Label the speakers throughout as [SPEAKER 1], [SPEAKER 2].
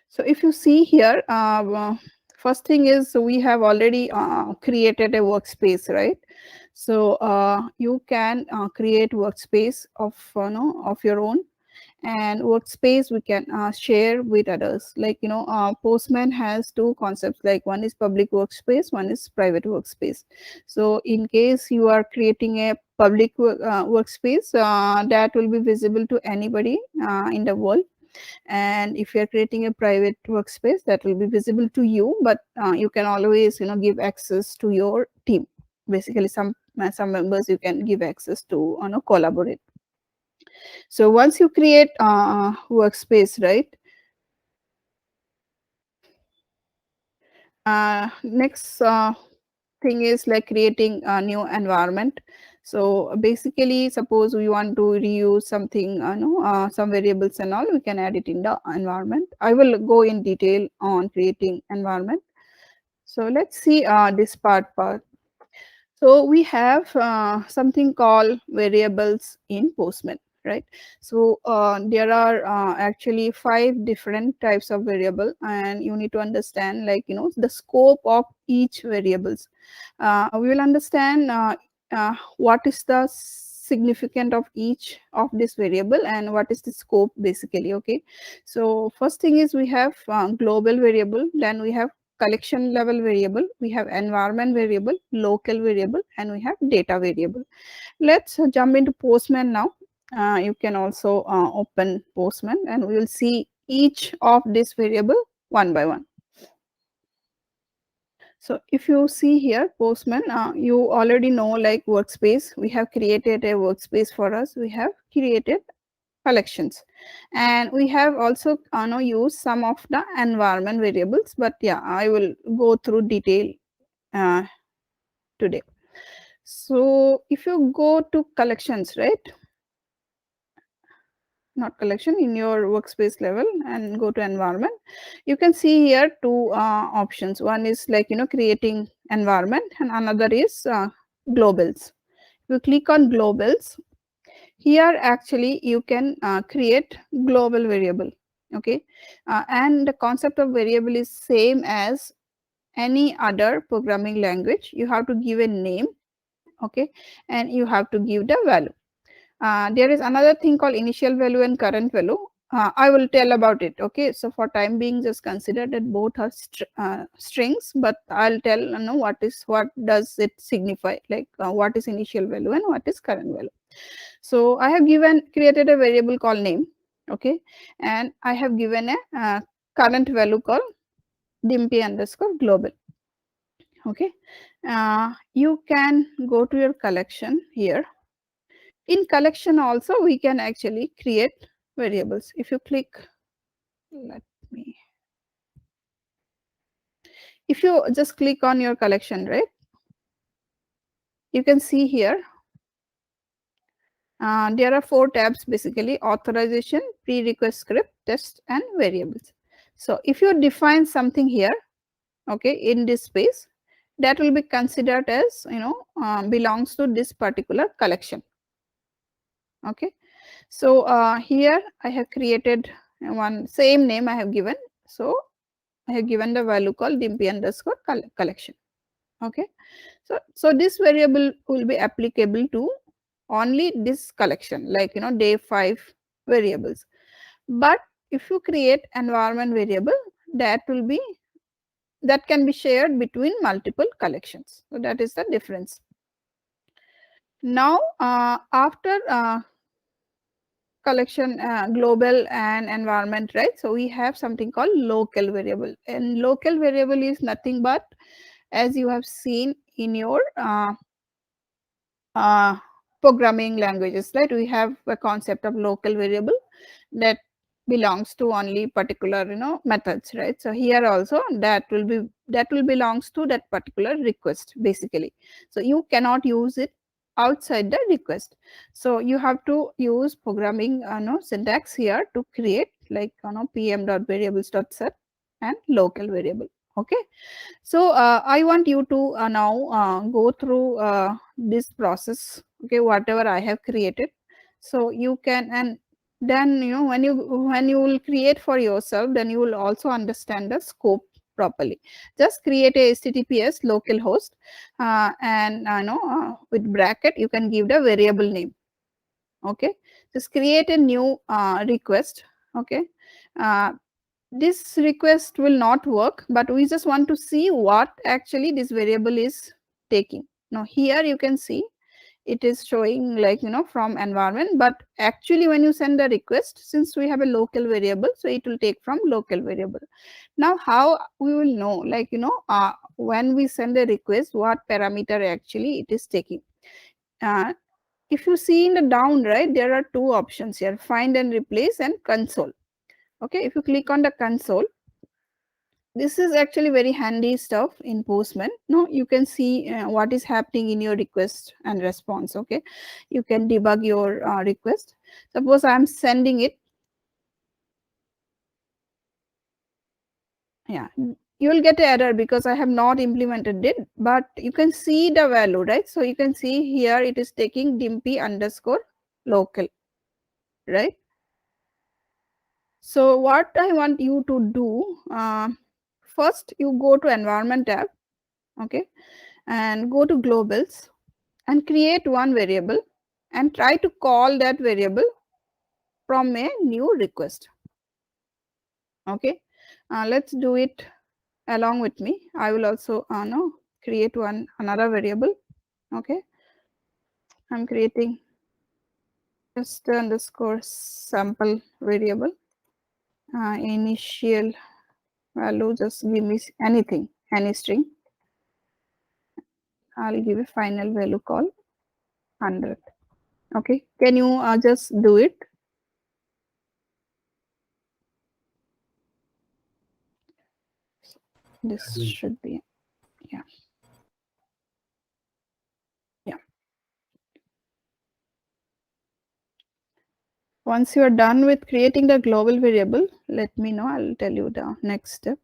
[SPEAKER 1] So if you see here, first thing is we have already created a workspace, right? So you can create workspace of of your own, and workspace we can share with others. Like Postman has two concepts, like one is public workspace, one is private workspace. So in case you are creating a public workspace, that will be visible to anybody in the world, and if you are creating a private workspace, that will be visible to you, but you can always give access to your team. Basically, some members you can give access to collaborate. So once you create workspace, right, next thing is like creating a new environment. So basically, suppose we want to reuse something, some variables and all, we can add it in the environment. I will go in detail on creating environment. So let's see this part. So we have something called variables in Postman, right? So there are actually 5 different types of variable, and you need to understand, like the scope of each variables. We will understand what is the significant of each of this variable and what is the scope basically. Okay, so first thing is we have global variable, then we have collection level variable, we have environment variable, local variable, and we have data variable. Let's jump into Postman now. You can also open Postman, and we will see each of this variable one by one. So if you see here Postman, you already know, like workspace, we have created a workspace for us, we have created collections, and we have also used some of the environment variables, but yeah, I will go through detail uh, today. So if you go to collections, right, not collection, in your workspace level, and go to environment, you can see here two options. One is like creating environment, and another is globals. If you click on globals, here actually you can create global variable. Okay, and the concept of variable is same as any other programming language. You have to give a name, okay, and you have to give the value. There is another thing called initial value and current value. I will tell about it. Okay, so for time being, just consider that both are strings, but I'll tell what does it signify, like what is initial value and what is current value. So I have created a variable called name, okay, and I have given a current value called dimpy underscore global. Okay, you can go to your collection here. In collection also we can actually create variables. If you click, let me, if you just click on your collection, right, you can see here there are 4 tabs basically: authorization, pre-request script, test, and variables. So if you define something here, okay, in this space, that will be considered as belongs to this particular collection. Okay, so here I have created one same name I have given. So I have given the value called dimpy underscore collection. Okay, so this variable will be applicable to only this collection, like day 5 variables. But if you create environment variable, that will be, that can be shared between multiple collections. So that is the difference. Now after collection, global and environment, right, so we have something called local variable, and local variable is nothing but, as you have seen in your uh, programming languages, right, we have a concept of local variable that belongs to only particular methods, right. So here also that will belongs to that particular request basically. So you cannot use it outside the request. So you have to use programming syntax here to create, like pm.variables.set and local variable. Okay, so I want you to now go through this process, okay, whatever I have created. So you can, and then when you will create for yourself, then you will also understand the scope properly. Just create a https localhost, and with bracket you can give the variable name. Okay, just create a new request. Okay, uh, this request will not work, but we just want to see what actually this variable is taking. Now here you can see it is showing like from environment, but actually when you send the request, since we have a local variable, so it will take from local variable. Now how we will know, like when we send a request, what parameter actually it is taking. uh, if you see in the down right, there are two options here: find and replace and console. Okay, if you click on the console, this is actually very handy stuff in Postman. Now you can see what is happening in your request and response. Okay, you can debug your request. Suppose I am sending it. Yeah, you will get an error because I have not implemented it, but you can see the value, right? So you can see here it is taking dimpy underscore local, right? So what I want you to do, first you go to environment tab, okay, and go to globals and create one variable and try to call that variable from a new request. Okay, let's do it along with me. I will also no, create another variable. Okay, I'm creating just underscore sample variable. Initial value, just give me anything, any string. I'll give a final value call 100. Okay, can you just do it? This should be, yeah, yeah. Once you are done with creating the global variable, let me know. I'll tell you the next step.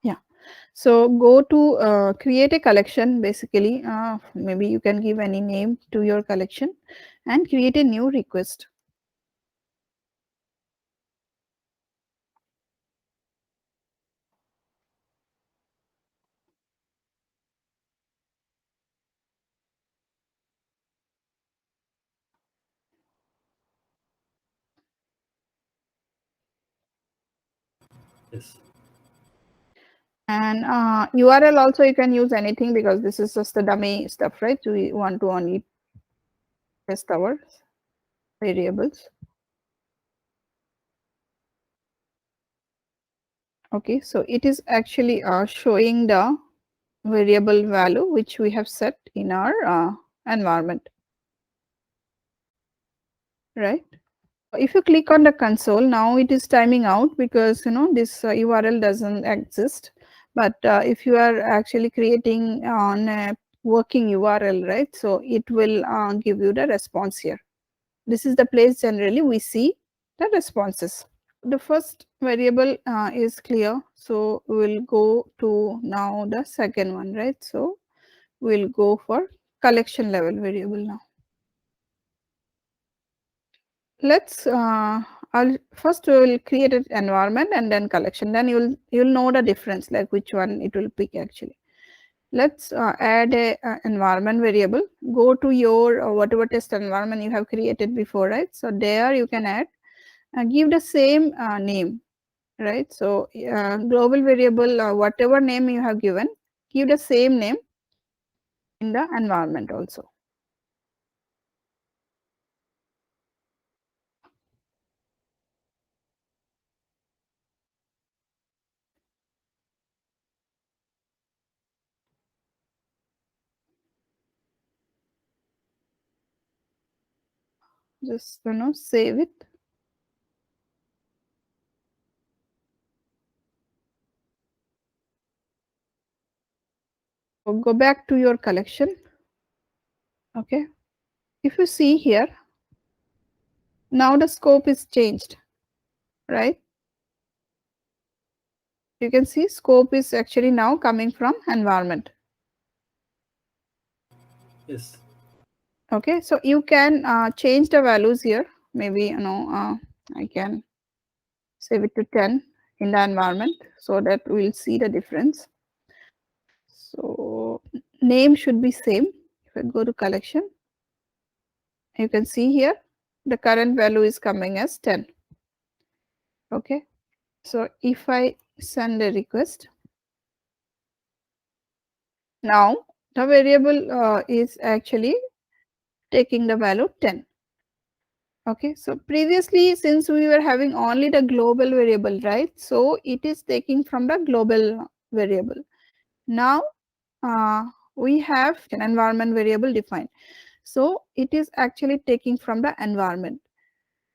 [SPEAKER 1] Yeah. So go to create a collection. Basically, maybe you can give any name to your collection and create a new request.
[SPEAKER 2] Yes.
[SPEAKER 1] And URL also you can use anything because this is just the dummy stuff, right? So we want to only test our variables. Okay, so it is actually showing the variable value which we have set in our environment, right? If you click on the console, now it is timing out because this URL doesn't exist. But if you are actually creating on a working URL, right, so it will give you the response here. This is the place generally we see the responses. The first variable is clear, so we'll go to now the second one, right? So we'll go for collection level variable now. Let's I'll first we will create an environment and then collection, then you'll know the difference, like which one it will pick actually. Let's add a environment variable. Go to your whatever test environment you have created before, right? So there you can add, give the same name, right? So global variable, whatever name you have given, give the same name in the environment also. Just save it. So go back to your collection. Okay, if you see here, Now the scope is changed, right? You can see scope is actually now coming from environment.
[SPEAKER 2] Yes.
[SPEAKER 1] Okay, so you can change the values here. Maybe I can save it to 10 in the environment so that we'll see the difference. So name should be same. If I go to collection, you can see here the current value is coming as 10. Okay, so if I send a request, now the variable is actually taking the value 10. Okay, so previously since we were having only the global variable, right? So it is taking from the global variable. Now uh, we have an environment variable defined. So it is actually taking from the environment.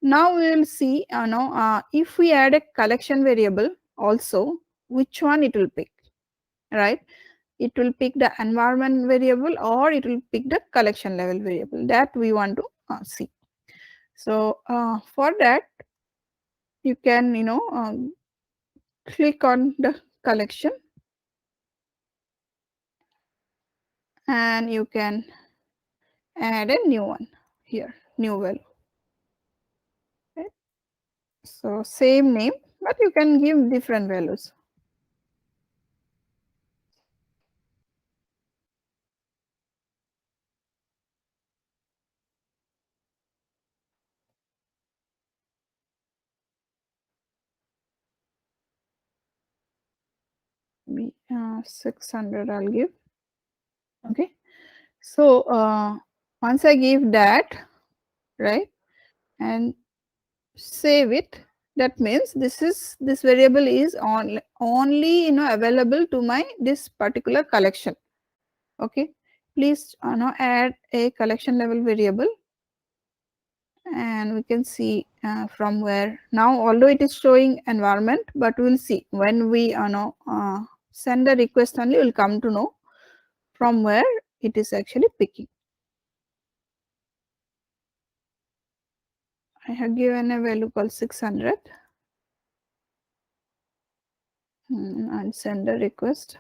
[SPEAKER 1] Now we will see if we add a collection variable also, which one it will pick, right? It will pick the environment variable or it will pick the collection level variable, that we want to see. So for that you can click on the collection and you can add a new one here, new value. Okay. So same name, but you can give different values. Maybe 600 I'll give. Okay. So once I give that, right, and save it, that means this variable is only available to my this particular collection. Okay, please now add a collection level variable and we can see from where now, although it is showing environment, but we'll see when we send the request only we'll come to know from where it is actually picking. I have given a value called 600 and send a request.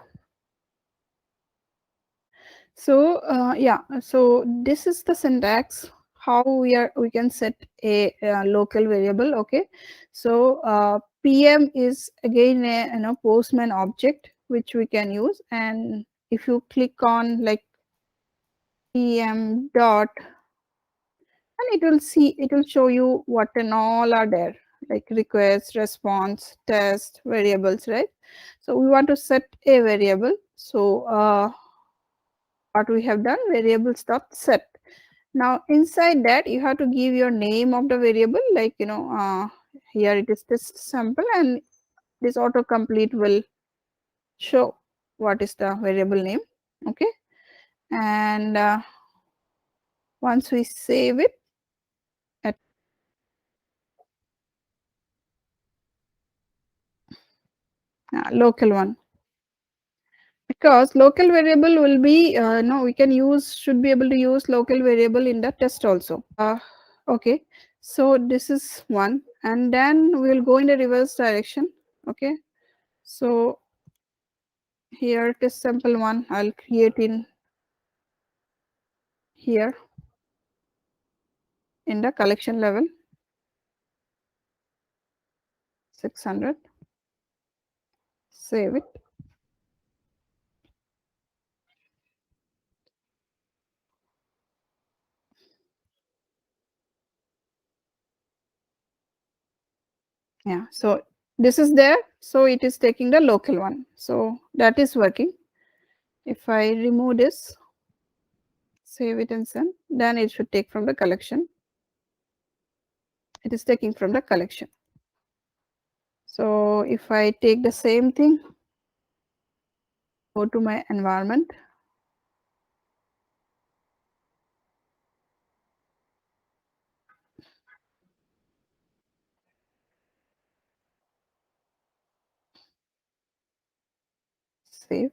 [SPEAKER 1] So yeah, so this is the syntax how we can set a, local variable. Okay, so PM is again a Postman object which we can use, and if you click on like PM dot, and it will show you what and all are there, like request, response, test, variables, right? So we want to set a variable. So what we have done, variables dot set. Now inside that you have to give your name of the variable, like here it is this sample, and this autocomplete will show what is the variable name. Okay, and once we save it at local one, because local variable will be no, we can use, should be able to use local variable in the test also. Okay, so this is one, and then we will go in the reverse direction. Okay, so here it is sample one, I'll create in here in the collection level 600, save it. Yeah, so this is there, so it is taking the local one, so that is working. If I remove this, save it and send, then it should take from the collection. It is taking from the collection. So if I take the same thing, go to my environment, save.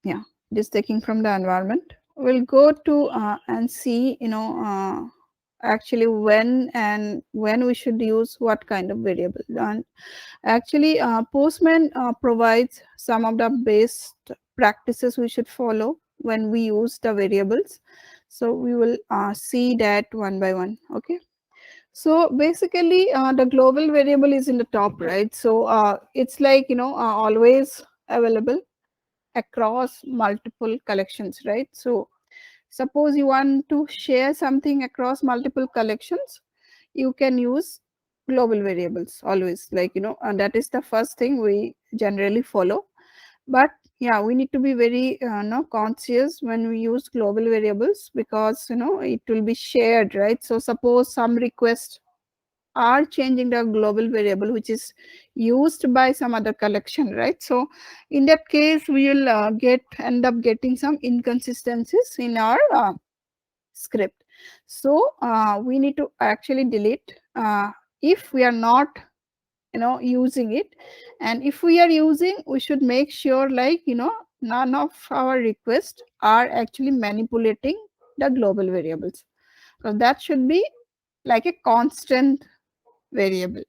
[SPEAKER 1] Yeah, it is taking from the environment. We'll go to and see, actually when we should use what kind of variable. And actually, Postman provides some of the best practices we should follow when we use the variables. So we will see that one by one. Okay. So basically, the global variable is in the top, right? So it's like, always available across multiple collections, right? So suppose you want to share something across multiple collections, you can use global variables always, like, and that is the first thing we generally follow. But yeah, we need to be very conscious when we use global variables, because it will be shared, right? So suppose some request are changing the global variable which is used by some other collection, right? So in that case, we will end up getting some inconsistencies in our script. So we need to actually delete if we are not using it. And if we are using, we should make sure, like, none of our requests are actually manipulating the global variables. So that should be like a constant variable,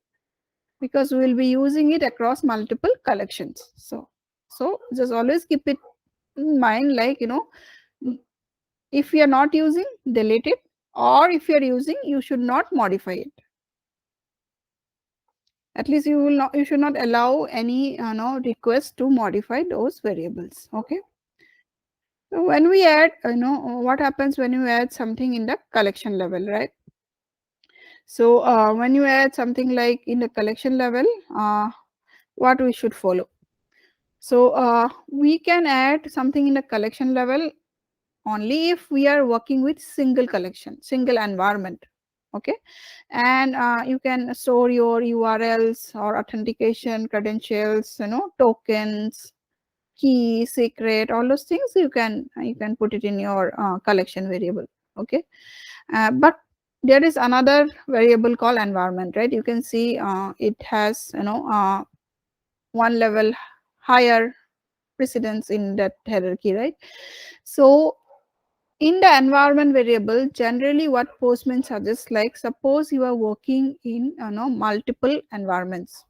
[SPEAKER 1] because we will be using it across multiple collections. So just always keep it in mind, like, if you are not using, delete it, or if you are using, you should not modify it. At least you should not allow any request to modify those variables. Okay. So when we add, what happens when you add something in the collection level, right? So when you add something like in the collection level, what we should follow. So we can add something in the collection level only if we are working with single collection, single environment. Okay. And you can store your URLs or authentication credentials, tokens, key, secret, all those things you can put it in your collection variable. Okay. But there is another variable called environment, right? You can see it has one level higher precedence in that hierarchy, right? So in the environment variable, generally what Postman suggests, like, suppose you are working in multiple environments.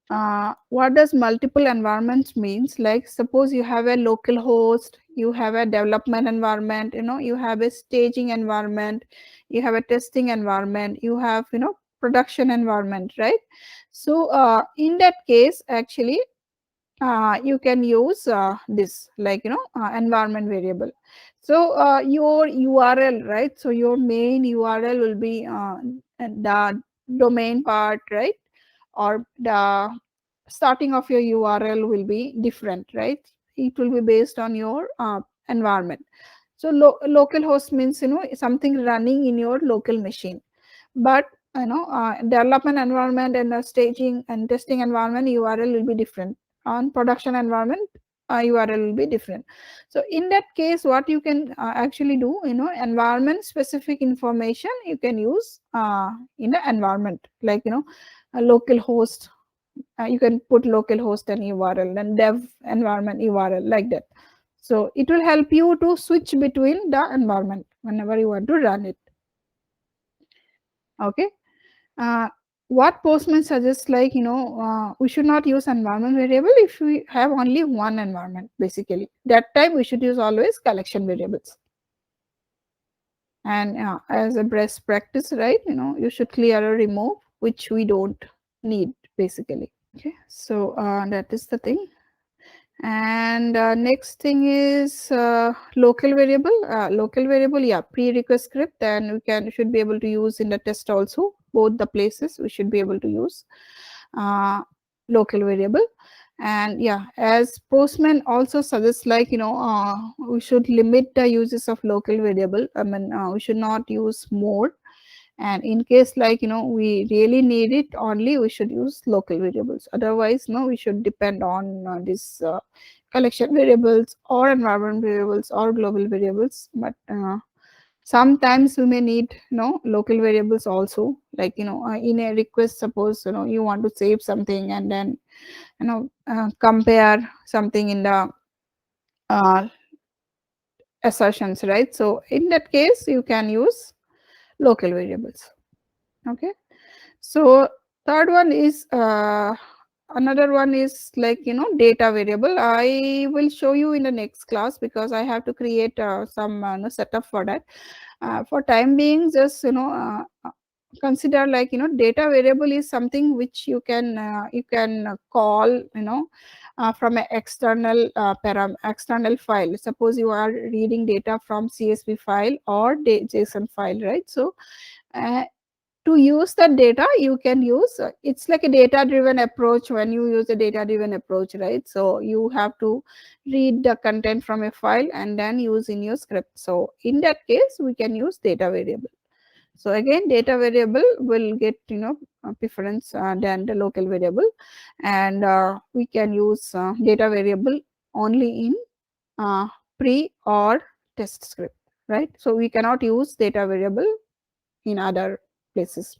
[SPEAKER 1] What does multiple environments means? Like, suppose you have a local host, you have a development environment, you have a staging environment, you have a testing environment, you have production environment, right? So in that case, actually, you can use this, like, environment variable. So your URL, right? So your main URL will be the domain part, right? Or the starting of your URL will be different, right? It will be based on your environment. So local host means something running in your local machine. But development environment and the staging and testing environment URL will be different. On production environment, URL will be different. So in that case, what you can actually do, environment specific information you can use in the environment, like, a local host, you can put local host and URL, then dev environment URL, like that. So it will help you to switch between the environment whenever you want to run it. Okay. uh, what Postman suggests, like, we should not use environment variable if we have only one environment. Basically, that time we should use always collection variables. And as a best practice, right, you should clear or remove which we don't need, basically. Okay. So that is the thing. And next thing is local variable. Local variable, yeah, pre-request script, and we should be able to use in the test also. Both the places we should be able to use uh, local variable. And yeah, as Postman also suggests, like, we should limit the uses of local variable. I mean, we should not use more. And in case, like, we really need it only, we should use local variables. Otherwise, no, we should depend on this collection variables or environment variables or global variables. But sometimes we may need local variables also, like, in a request, suppose you want to save something and then compare something in the uh, assertions, right? So in that case, you can use local variables. Okay. So third one is another one is like data variable. I will show you in the next class because I have to create some setup for that. For time being, just consider like data variable is something which you can call from an external external file. Suppose you are reading data from CSV file or JSON file, right? So uh, to use that data you can use it's like a data driven approach. When you use a data driven approach, right, so you have to read the content from a file and then use in your script. So in that case we can use data variable. So again, data variable will get a preference than the local variable, and we can use data variable only in pre or test script, right? So we cannot use data variable in other places.